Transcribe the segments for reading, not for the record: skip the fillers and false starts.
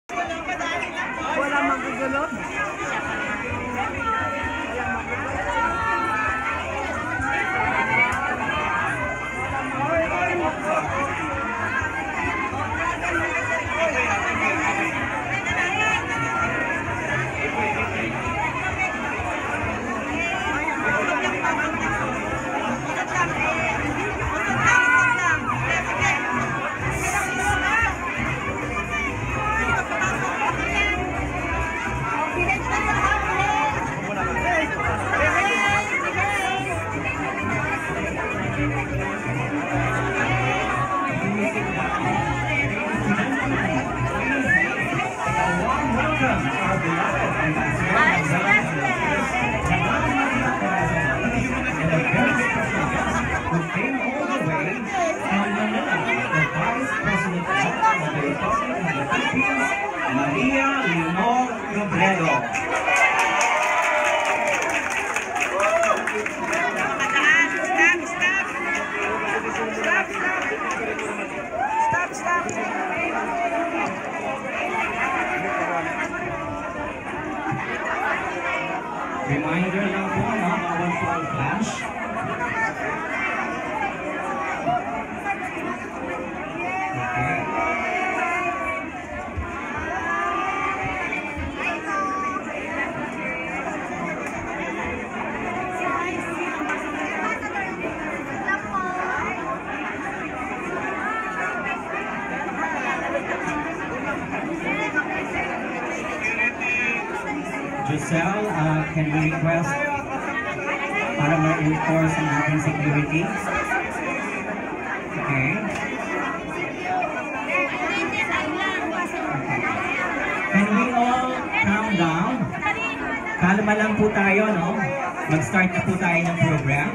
Wala magugulo. Maria Leonor Robredo. Stop. Reminder lang po, no? Bawal po ang flash. Okay. Giselle, can we request para ma-enforce ang ating security? Okay. Can we all calm down? Kalma lang po tayo, no? Mag-start na po tayo ng program.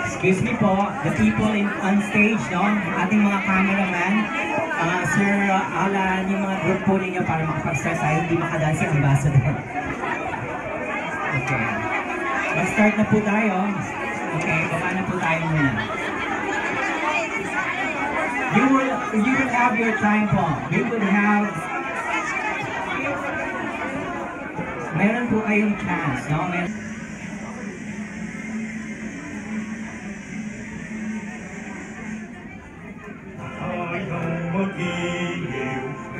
Excuse me po, the people on stage, no? Ating mga cameraman, Sir Alan, yung mga group po ninyo para makapag-start tayo, hindi makadaan si Ambassador. Okay. Mag-start na po tayo. Okay, baba na po tayo muna. You will have your time po. You will have... Meron po kayong chance, no?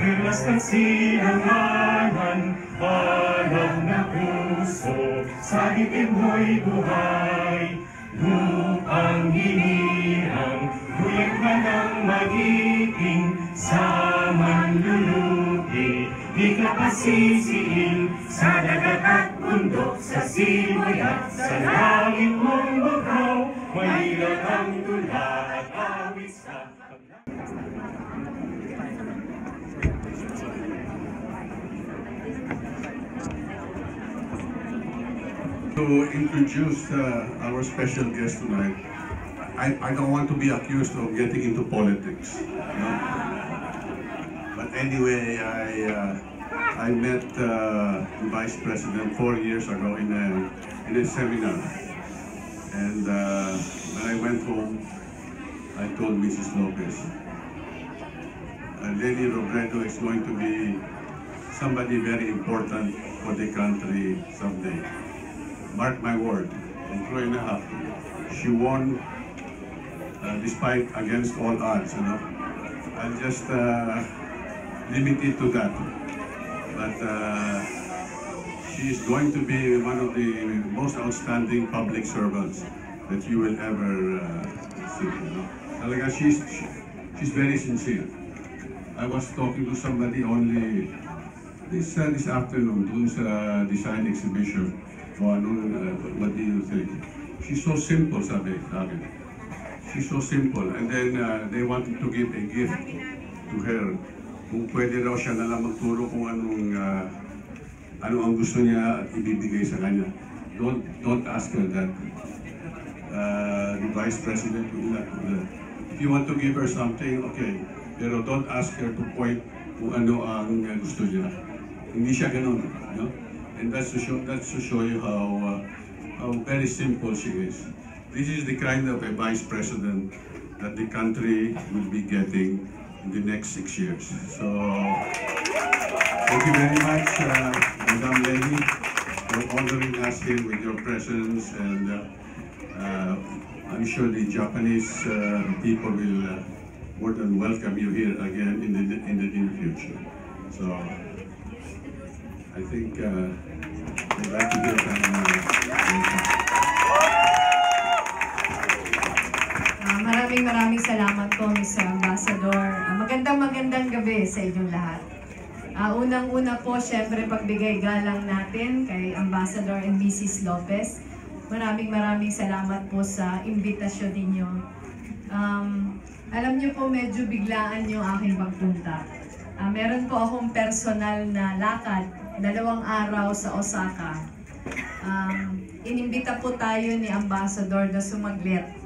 Rilas ng sinanganan, alam na puso, sa itim mo'y buhay. Lupang hinirang, huyag man ang magiging, sa manlulupi. Di ka pasisiin, sa dagat at bundok, sa simoy at sa langit mong bukaw. Mahilag ang tula at awit sa To introduce our special guest tonight, I don't want to be accused of getting into politics. No? But anyway, I met the Vice President 4 years ago in a seminar. And when I went home, I told Mrs. Lopez, Leni Robredo is going to be somebody very important for the country someday. Mark my word, in 3 and a half, she won despite against all odds, you know. I'll just limit it to that. But she is going to be one of the most outstanding public servants that you will ever see, you know. Talaga, she's very sincere. I was talking to somebody only this afternoon dun sa design exhibition. What do you think? She's so simple, sabi sa akin. She's so simple. And then they wanted to give a gift to her. Kung pwede raw siya na lang magturo kung ano ang gusto niya at ibibigay sa kanya. Don't ask her that. The Vice President will not do that. If you want to give her something, okay. Pero don't ask her to point kung ano ang gusto niya. Hindi siya ganun. You know? And that's to show you how very simple she is. This is the kind of a vice president that the country will be getting in the next 6 years. So, thank you very much, Madam Lady, for honoring us here with your presence, and I'm sure the Japanese people will more than welcome you here again in the near future. So, I think we'd like to hear from Maraming salamat po, Mr. Ambassador. Magandang gabi sa inyong lahat. Unang-una po, syempre pagbigay galang natin kay Ambassador and Mrs. Lopez. Maraming salamat po sa imbitasyon ninyo. Alam niyo po, medyo biglaan yung aking pagpunta. Meron po akong personal na lakad, 2 araw sa Osaka. Inimbita po tayo ni Ambassador na sumaglit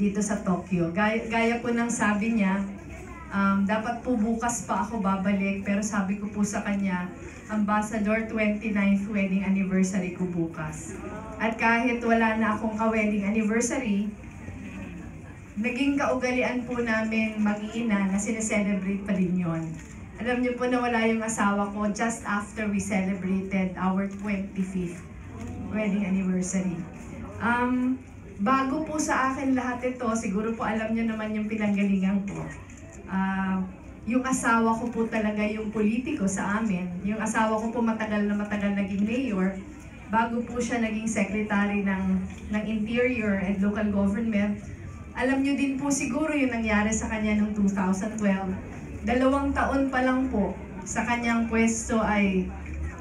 dito sa Tokyo. Gaya po ng sabi niya, dapat po bukas pa ako babalik, pero sabi ko po sa kanya, Ambassador, 29th wedding anniversary ko bukas. At kahit wala na akong ka-wedding anniversary, naging kaugalian po namin mag-iina na sineselebrate pa rin yun. Alam niyo po na wala yung asawa ko just after we celebrated our 25th wedding anniversary. Bago po sa akin lahat ito, siguro po alam niyo naman yung pinanggalingan ko. Yung asawa ko po talaga yung politiko sa amin. Yung asawa ko po matagal naging mayor. Bago po siya naging secretary ng Interior and Local Government. Alam niyo din po siguro yung nangyari sa kanya noong 2012. 2 taon pa lang po sa kanyang pwesto ay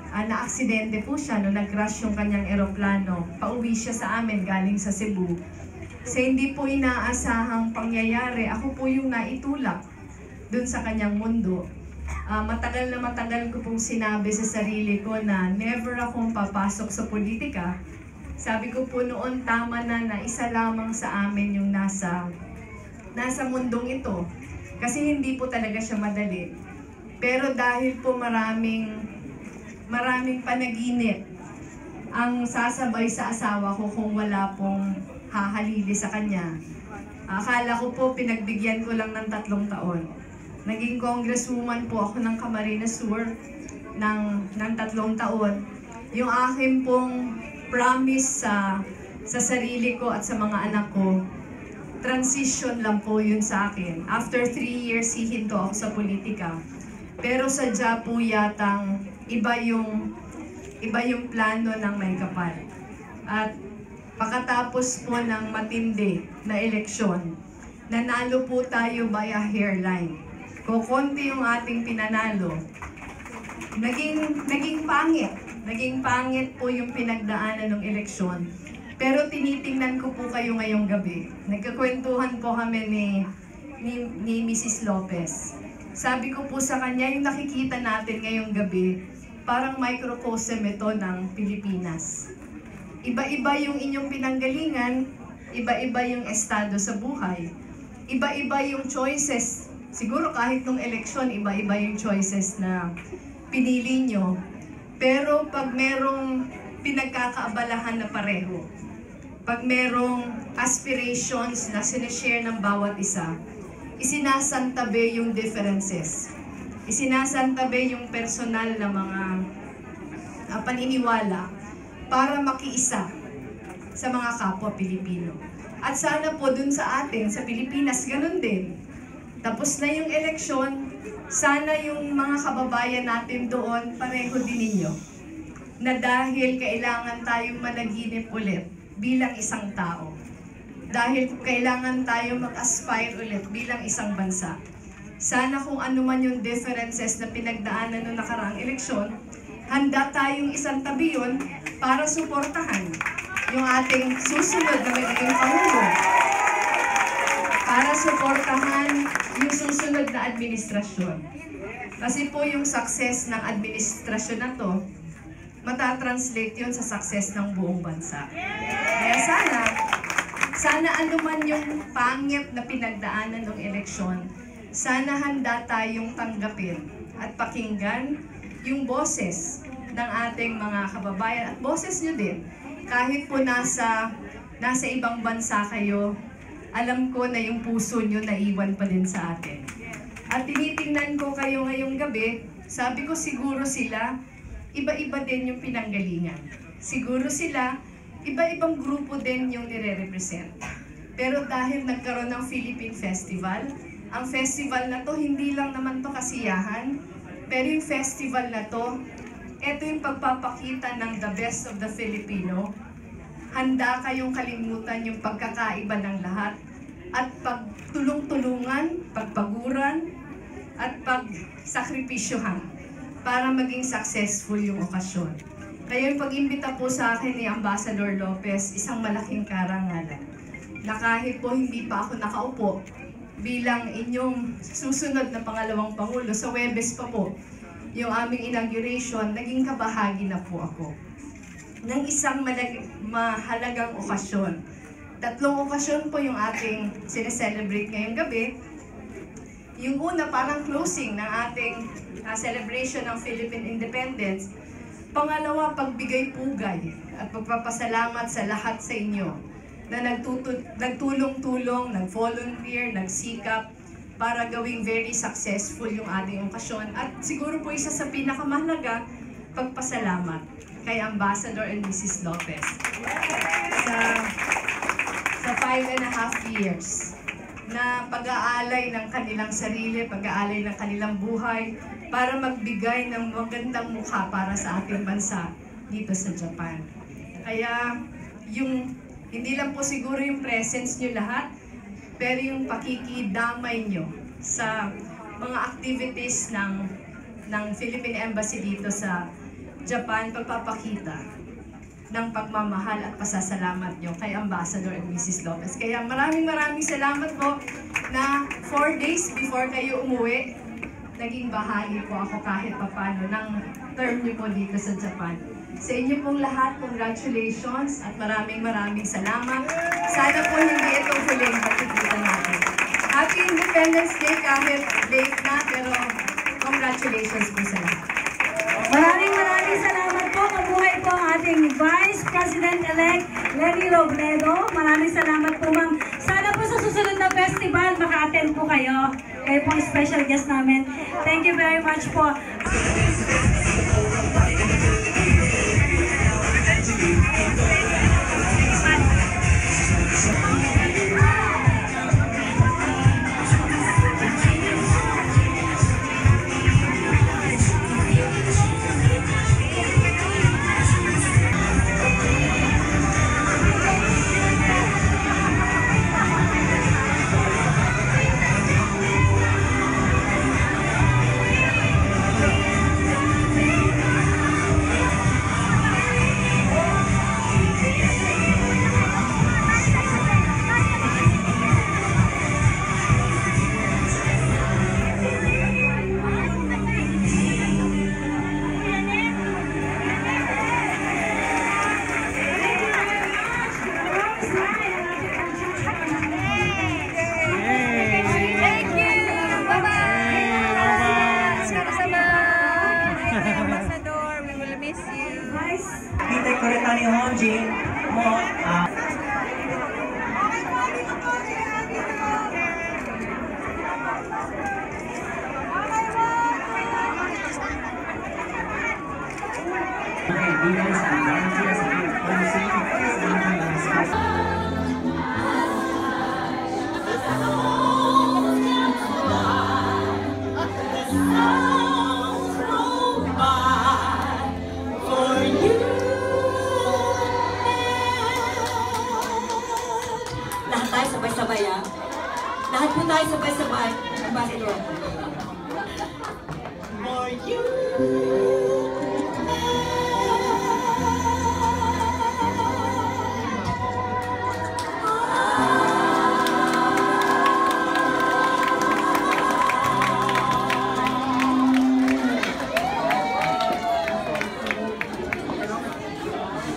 na-aksidente po siya no nag-crash yung kanyang eroplano. Pauwi siya sa amin galing sa Cebu. Sa hindi po inaasahang pangyayari, ako po yung naitulak dun sa kanyang mundo. Matagal ko pong sinabi sa sarili ko na never akong papasok sa politika. Sabi ko po noon, tama na isa lamang sa amin yung nasa mundong ito. Kasi hindi po talaga siya madali. Pero dahil po maraming panaginip ang sasabay sa asawa ko kung wala pong hahalili sa kanya. Akala ko po pinagbigyan ko lang ng 3 taon. Naging congresswoman po ako ng Camarines Sur ng 3 taon. Yung akin pong promise sa sarili ko at sa mga anak ko, transition lang po yun sa akin. After 3 years, hihinto ako sa politika. Pero sadya po yatang iba yung plano ng may kapal. At pagkatapos po ng matindi na eleksyon, nanalo po tayo by a hairline. Kukunti yung ating pinanalo. Naging pangit. Naging pangit po yung pinagdaanan ng eleksyon. Pero tinitingnan ko po kayo ngayong gabi. Nagkakwentuhan po kami ni Mrs. Lopez. Sabi ko po sa kanya, yung nakikita natin ngayong gabi, parang microcosm ito ng Pilipinas. Iba-iba yung inyong pinanggalingan, iba-iba yung estado sa buhay, iba-iba yung choices. Siguro kahit nung eleksyon, iba-iba yung choices na pinili nyo. Pero pag merong pinagkakaabalahan na pareho, pag merong aspirations na sinishare ng bawat isa, isinasantabi yung differences. Isinasantabi yung personal na mga paniniwala para makiisa sa mga kapwa Pilipino. At sana po dun sa atin, sa Pilipinas, ganun din. Tapos na yung eleksyon, sana yung mga kababayan natin doon, pareho din ninyo. Na dahil kailangan tayong managinip ulit bilang isang tao. Dahil kailangan tayo mag-aspire ulit bilang isang bansa. Sana kung ano man yung differences na pinagdaanan noong nakaraang eleksyon, handa tayong isang tabi yun para suportahan yung ating susunod na magiging Pangulo. Para suportahan yung susunod na administrasyon. Kasi po yung success ng administrasyon na to, matatranslate yun sa success ng buong bansa. Kaya sana anuman yung pangit na pinagdaanan ng eleksyon, sana handa tayong tanggapin at pakinggan yung boses ng ating mga kababayan at boses nyo din. Kahit po nasa ibang bansa kayo, alam ko na yung puso nyo naiwan pa din sa atin. At tinitingnan ko kayo ngayong gabi, sabi ko siguro sila, iba-iba din yung pinanggalingan. Siguro sila, iba-ibang grupo din yung nire-represent. Pero dahil nagkaroon ng Philippine Festival, ang festival na to, hindi lang naman to kasiyahan, pero yung festival na to, ito yung pagpapakita ng the best of the Filipino. Handa kayong kalimutan yung pagkakaiba ng lahat at pagtulong-tulungan, pagpaguran, at pagsakripisyohan para maging successful yung okasyon. Kaya yung pag-imbita po sa akin ni Ambassador Lopez, isang malaking karangalan. Na kahit po hindi pa ako nakaupo bilang inyong susunod na pangalawang Pangulo, sa Huwebes pa po, yung aming inauguration, naging kabahagi na po ako ng isang mahalagang okasyon. 3 okasyon po yung ating sineselebrate ngayong gabi. Yung una, parang closing ng ating celebration ng Philippine Independence. Pangalawa, pagbigay pugay at pagpapasalamat sa lahat sa inyo na nagtulong-tulong, nag-volunteer, nagsikap para gawing very successful yung ating okasyon. At siguro po isa sa pinakamahalaga, pagpasalamat kay Ambassador and Mrs. Lopez sa 5.5 years na pag-aalay ng kanilang sarili, pag-aalay ng kanilang buhay para magbigay ng magandang mukha para sa ating bansa dito sa Japan. Kaya hindi lang po siguro yung presence nyo lahat, pero yung pakikidamay nyo sa mga activities ng Philippine Embassy dito sa Japan, pagpapakita ng pagmamahal at pasasalamat nyo kay Ambassador and Mrs. Lopez. Kaya maraming salamat po na 4 days before kayo umuwi, naging bahagi po ako kahit papano ng term nyo po dito sa Japan. Sa inyo pong lahat, congratulations at maraming salamat. Sana po hindi itong huling pagkikita natin. Happy Independence Day kahit late na, pero congratulations po sa lahat. Maraming salamat po. Mabuhay po ang ating Vice President-elect Lenny Robredo. Maraming salamat po, ma'am. Sana po sa susunod na festival, maka-attend po kayo. Kayo po ang special guest namin. Thank you very much po. Kita ko rin ni Honji mo. Sabay-sabay, ah. Lahat po tayo sabay-sabay. Ambassador. For you.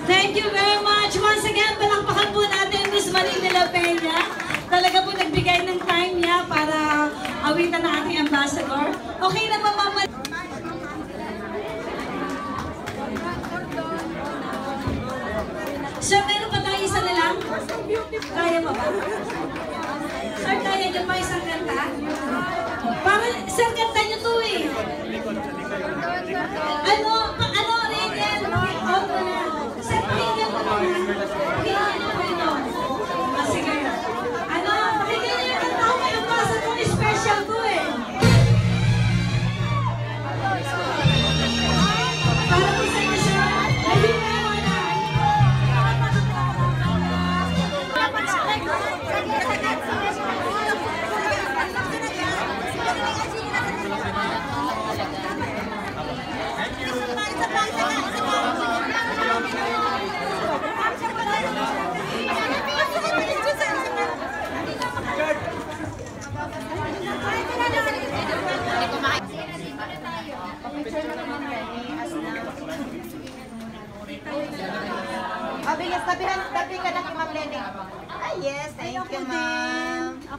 Thank you very much. Once again, palakpakan po natin Miss Marie de la Peña. Talaga po nagbigay ng time niya para awitan ng ating ambassador. Okay na mamamad. Sir, meron pa tayo isa na lang? Kaya pa ba? Sir, kaya niyo pa isang kanta? Para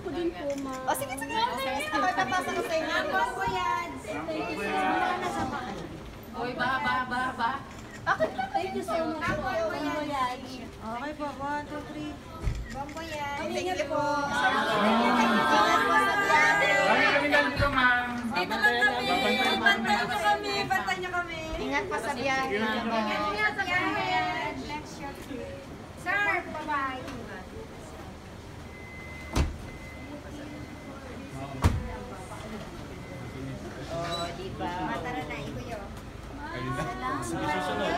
Ako din po, ma'am. O, sige, sige. Papasa ko sa inyo. Ako yan. Thank you so much. Oy, ba. Thank you so much po. Okay po, 1, 2, 3. Bamboyan. Thank you po. Kami nandito, ma'am. Dito lang kami. Bantay niyo kami. Ingat po sa biyahe. Ingat sa biyahe. Sir, bye-bye. Oh, diba? Matara na, ikuyo. Susunod.